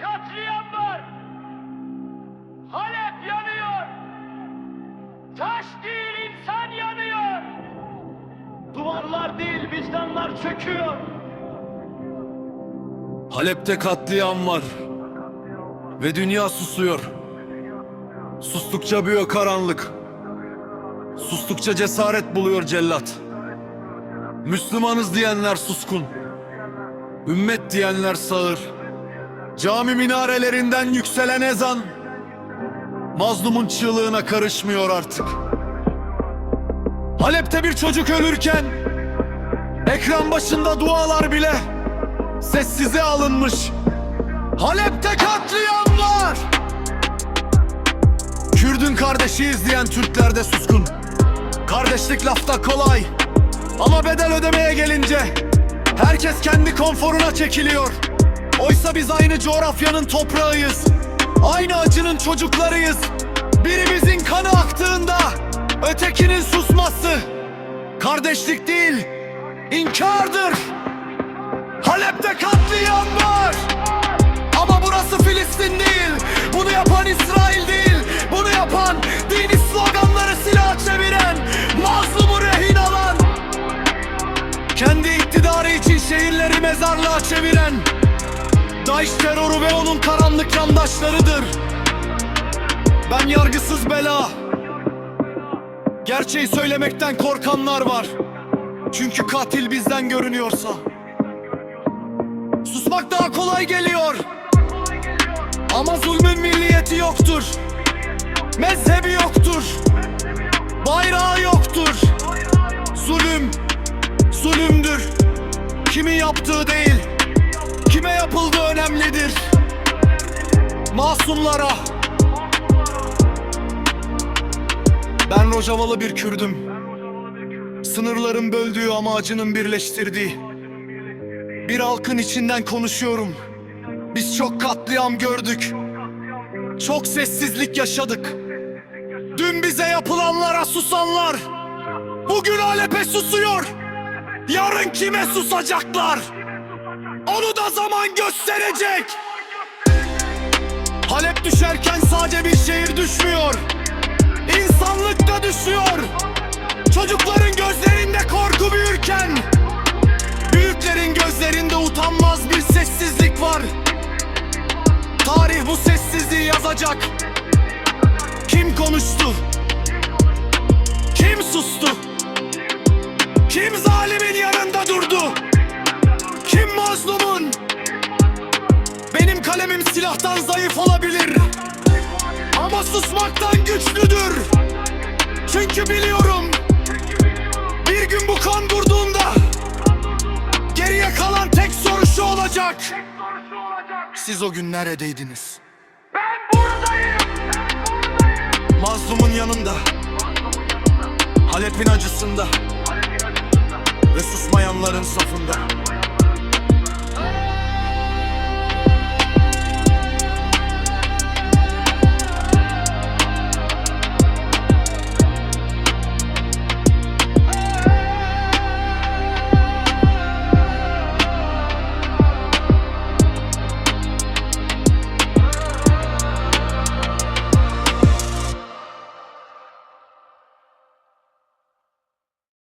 katliam var. Halep yanıyor. Taş değil insan yanıyor. Duvarlar değil vicdanlar çöküyor. Halep'te katliam var ve dünya susuyor. Sustukça büyüyor karanlık. Sustukça cesaret buluyor cellat. Müslümanız diyenler suskun. Ümmet diyenler sağır. Cami minarelerinden yükselen ezan mazlumun çığlığına karışmıyor artık. Halep'te bir çocuk ölürken ekran başında dualar bile sessize alınmış. Halep'te katliam var. Kürdün kardeşiyiz diyen Türkler de suskun. Kardeşlik lafta kolay ama bedel ödemeye gelince herkes kendi konforuna çekiliyor. Oysa biz aynı coğrafyanın toprağıyız. Aynı acının çocuklarıyız. Birimizin kanı aktığında ötekinin susması kardeşlik değil, inkardır. Halep'te katliam var. Ama burası Filistin değil. Bunu yapan İsrail değil. Bunu yapan dini sloganları silah çeviren, mazlumu rehin alan, kendi iktidarı için şehirleri mezarlığa çeviren DAEŞ terörü ve onun karanlık yandaşlarıdır. Ben yargısız bela. Gerçeği söylemekten korkanlar var. Çünkü katil bizden görünüyorsa susmak daha kolay geliyor. Ama zulmün milliyeti yoktur. Mezhebi yoktur. Bayrağı yoktur. Zulüm, zulümdür. Kimin yaptığı değil, kime yapıldığı önemlidir. Masumlara. Ben Rojavalı bir Kürdüm. Sınırların böldüğü ama acının birleştirdiği bir halkın içinden konuşuyorum. Biz çok katliam gördük. Çok sessizlik yaşadık. Dün bize yapılanlara susanlar bugün Halep'e susuyor. Yarın kime susacaklar? Onu da zaman gösterecek. Halep düşerken sadece bir şehir düşmüyor. İnsanlık da düşüyor. Çocukların gözlerinde korku büyürken büyüklerin gözlerinde utanmaz bir sessizlik var. Tarih bu sessizliği yazacak. Kim konuştu? Kim sustu? Kim zalimin yanında durdu? Kim mazlumun? Benim kalemim silahtan zayıf olabilir ama susmaktan güçlüdür. Çünkü biliyorum bir gün bu kan durduğunda geriye kalan tek soru şu olacak: siz o gün neredeydiniz? Ben buradayım. Mazlumun yanında, Halep'in acısında ve susmayanların safında.